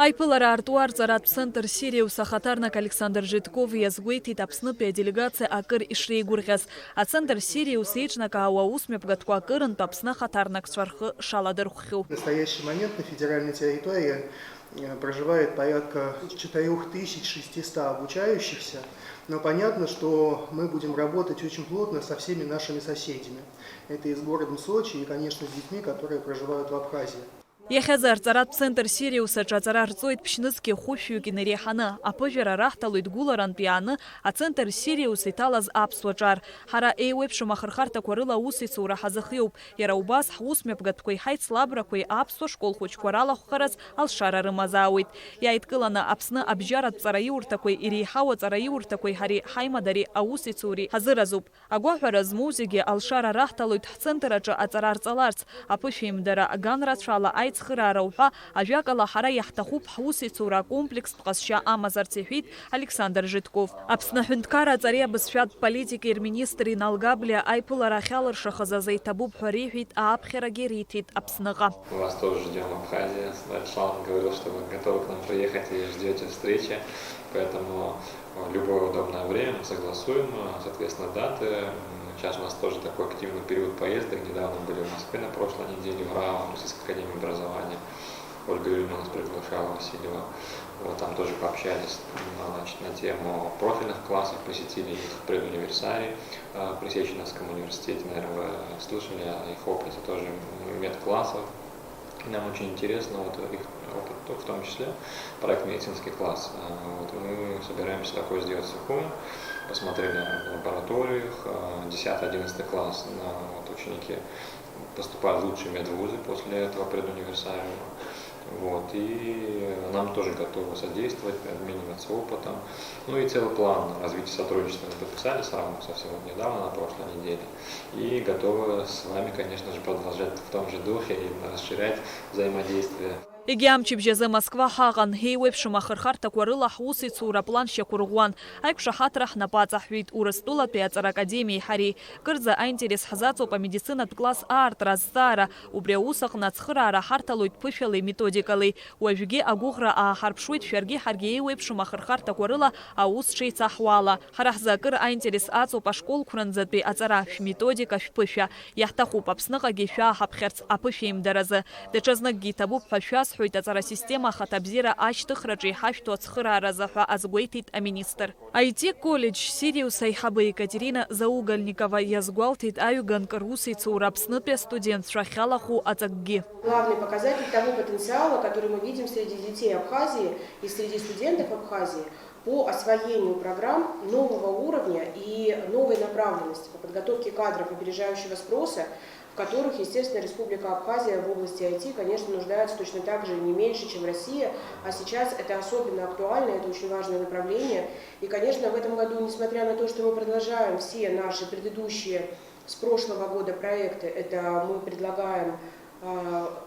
Айпылара артуар зарат центр Сириус ахатарнак Александр Житков язгуейтит Апснопия делегация акыр ишрейгургаз. А центр Сириус ечнака ауаусмеп гатку акырын Апсна хатарнак шархы шаладырху. В настоящий момент на федеральной территории проживает порядка 4600 обучающихся. Но понятно, что мы будем работать очень плотно со всеми нашими соседями. Это и с городом Сочи, и, конечно, с детьми, которые проживают в Абхазии. Яхазар зарат центр Сириуса чацарар зоит пшнызки хуфью генерехана, а пожера рахталует гуларан пианы, а центр Сириус италаз апсвачар. Хара эйвеб шумахархарта курыла усица урахазахиуб. Яраубас хусмеп гаткой хайт слабракой апсва школ хоч курала хухараз алшара рымазауит. Яйткылана апсны абжарат цараюр такой ирихава цараюр такой хари хаймадари аусицури хазыразуб. Агуахараз музыги алшара рахталует центрача ацарар цаларц, а пышимдара ганрацшала айц Хырарауха, ажакала хара яхтахуб хусицура комплекс пқасша амазарцефит Александр Житков. Апснахюнткара царя бысфят политики министр Иналгабля айпулара хялар шахазазай табуб харифит аабхерагеритит Апснага. Мы вас тоже ждем в Абхазии. Славан говорил, что вы готовы к нам приехать и ждете встречи. Поэтому в любое удобное время мы согласуем, соответственно, даты. Сейчас у нас тоже такой активный период поездок. Недавно были в Москве на прошлой неделе, в РАО, Российской академии образования. Ольга Юрьевна нас приглашала, Васильева. Вот там тоже пообщались на тему профильных классов, посетили их предуниверсарий при Сеченовском университете. Наверное, вы слышали о их опыте тоже медклассов. Нам очень интересно вот их опыт, в том числе проект «Медицинский класс». Вот мы собираемся такое сделать сухое. Посмотрели в лабораториях, 10-11 класс, вот ученики поступают в лучшие медвузы после этого предуниверсариума. Вот, и нам тоже готовы содействовать, обмениваться опытом. Ну и целый план развития сотрудничества мы подписали с РАМом совсем недавно, на прошлой неделе. И готовы с вами, конечно же, продолжать в том же духе и расширять взаимодействие. Игиамчип жезе Москва хаган хейвеб шумахархарта курыла хусицура план шекургуан. Айпша хатрах напацахвит урыстула пиацар академии хари. Кырза айнтерес хазацу по медицина класс арт раззара. Убреусах нацхрара харталуит пыфелы методикалы. Уажуге агугра ахарпшуит ферги харгейвеб шумахархарта курыла аус шейцахвала. Харахзакыр айнтерес ацу по школ куранзатпи ацара методика шпыфя. Яхтаху папсныга гефя хапхерц апыфеем даразы. Дечазнак гитабу пафя Хуйтацара система хатабзира аштыхраджи хашту ацхырара заха азгуейтит министр. IT-колледж Сириуса Айхабы Екатерина Заугольникова язгуалтит аюган карусица урабснопе студент шахалаху ацагги. Главный показатель того потенциала, который мы видим среди детей Абхазии и среди студентов Абхазии по освоению программ нового уровня и новой направленности по подготовке кадров опережающего спроса, в которых, естественно, Республика Абхазия в области IT, конечно, нуждается точно так же не меньше, чем Россия, а сейчас это особенно актуально, это очень важное направление. И, конечно, в этом году, несмотря на то, что мы продолжаем все наши предыдущие с прошлого года проекты, это мы предлагаем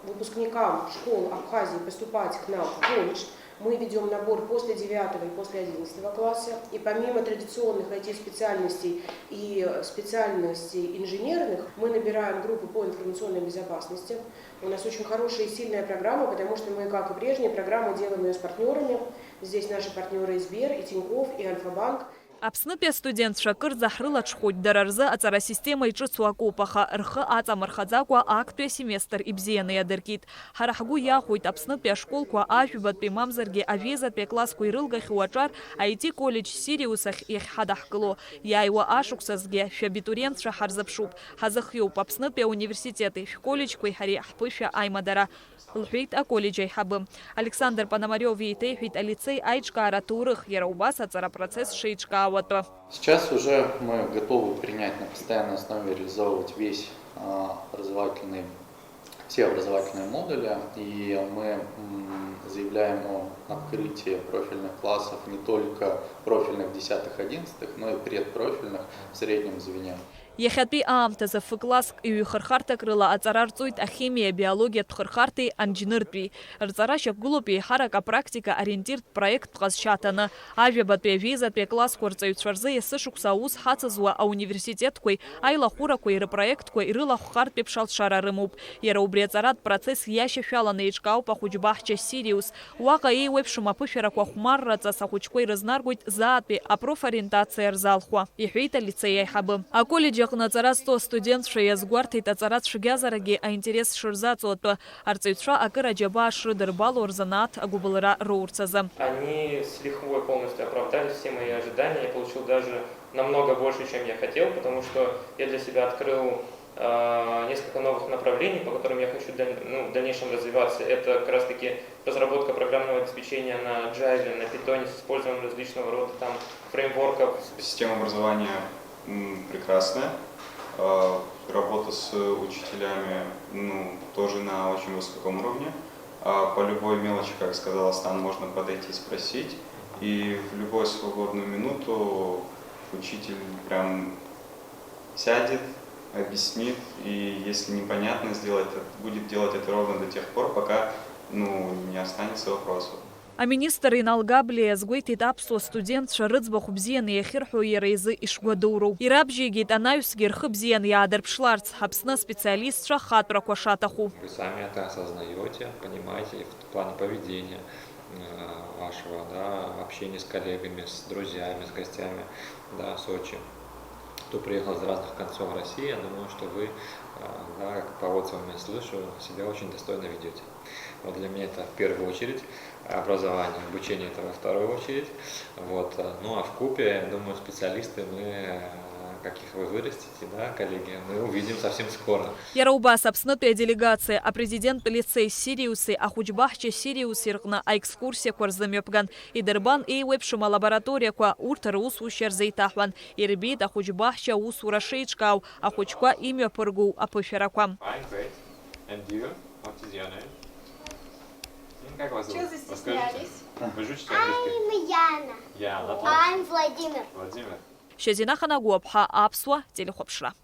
выпускникам школ Абхазии поступать к нам в колледж. Мы ведем набор после 9 и после 11 класса. И помимо традиционных IT-специальностей и специальностей инженерных, мы набираем группы по информационной безопасности. У нас очень хорошая и сильная программа, потому что мы, как и прежние программы, делаем ее с партнерами. Здесь наши партнеры и Сбер, и Тинькофф, и Альфа-банк. Апснопе студент шакыр захрыла чхуть дарарзы ацара система ичы суакопаха рхы ацамархадзаква актуя семестр ибзеяны ядыркит. Харахгу яхуйт апснопе школква ажубат пе мамзарге авезат пе класс куйрылга хуачар IT-колледж Сириусах их хадахкыло. Яйва ашуксазге шабитуриент шахарзапшуб. Хазахюб апснопе университеты колледж куйхари ахпыша аймадара. Лхвит о колледже хабы. Александр Пономарев вейтейхвит о лицей айчка аратурых яраубас ацара процесс шейчка. Сейчас уже мы готовы принять на постоянной основе, реализовывать все образовательные модули, и мы заявляем о открытии профильных классов не только профильных 10-11, но и предпрофильных в среднем звене. Иахьатәи аамҭазы ф-класск ҩ-хырхарҭак рыла аҵара рҵоит ахимиа, биологиатә хырхарҭеи анџьныртәи. Рҵара шьақәгылоуп еиҳарак апроктика ориентиртә проекттә ҟазшьа аҭаны. Ажәабатәи авизатәи аклассқәа рҵаҩцәа рзы есышықәса аус ҳацызуа ауниверситетқәеи аилахәырақәеи рпроектқәа ирылахәхартә еиԥш алшара рымоуп. Иара убри аҵаратә процесс иашьашәаланы еиҿкаауп ахәыҷбаҳча Сириус. Уаҟа еиуеиԥшым аԥышәарақәа хәмарраҵас ахәыҷқәа ирызнаргоит заатәи апрофориентациа рзалхуа, иҳәеит алицеи аиҳабы. Аколлеџь аҟны аҵара зҵоу астудентцәа иазгәарҭеит аҵара цәгьазарагьы аинтерес шырзаҵоу атәы. Арҵаҩцәа акыр аџьабаа шрыдырбало рзанааҭ агәыбылра роурц азы. Они с лихвой полностью оправдали все мои ожидания. Я получил даже намного больше, чем я хотел, потому что я для себя открыл несколько новых направлений, по которым я хочу в дальнейшем развиваться. Это как раз таки разработка программного обеспечения на Java, на Python с использованием различного рода там фреймворков. Система образования прекрасная. Работа с учителями тоже на очень высоком уровне. По любой мелочи, как сказал Астан, можно подойти и спросить. И в любую свободную минуту учитель прям сядет, объяснит, и если непонятно, будет делать это ровно до тех пор, пока не останется вопросов. Аминистр Инал Габли иазгәеиҭеит аԥсуа студентцәа рыӡбахә бзианы иахьырҳәо иара изы ишгәадуроу. Ирабжьеигеит анаҩсгьы рхы бзианы иаадырԥшларц, Аԥсны специалистцәа хатәрақәа шаҭаху. Вы сами это осознаете, понимаете в плане поведения вашего, общения с коллегами, с друзьями, с гостями, в Сочи. Кто приехал из разных концов России, я думаю, что вы, по отзывам я слышу, себя очень достойно ведете. Вот для меня это в первую очередь образование, обучение это во вторую очередь. Ну а вкупе, я думаю, специалисты мы, каких вы вырастите, коллеги, мы увидим совсем скоро. Иара убас Аԥснытәи аделегациа апрезиденттә лицеи Сириуси ахәыҷбаҳча Сириус ирҟны аекскурсиақәа рзымҩаԥган. Идырбан еиуеиԥшым алабораториақәа урҭ русушьа рзеиҭаҳәан. Ирбеит ахәыҷбаҳча аусура шеиҿкаау, ахәыҷқәа имҩаԥыргоу аԥышәарақәа. Fine, great. And you? What is your name? Как вас зовут? Чего застеснялись? Вы же учите английский? Яна. Яна. I'm Владимир. Владимир. Шьазина Ханагәыԥҳа, Аԥсуа телехәаԥшра.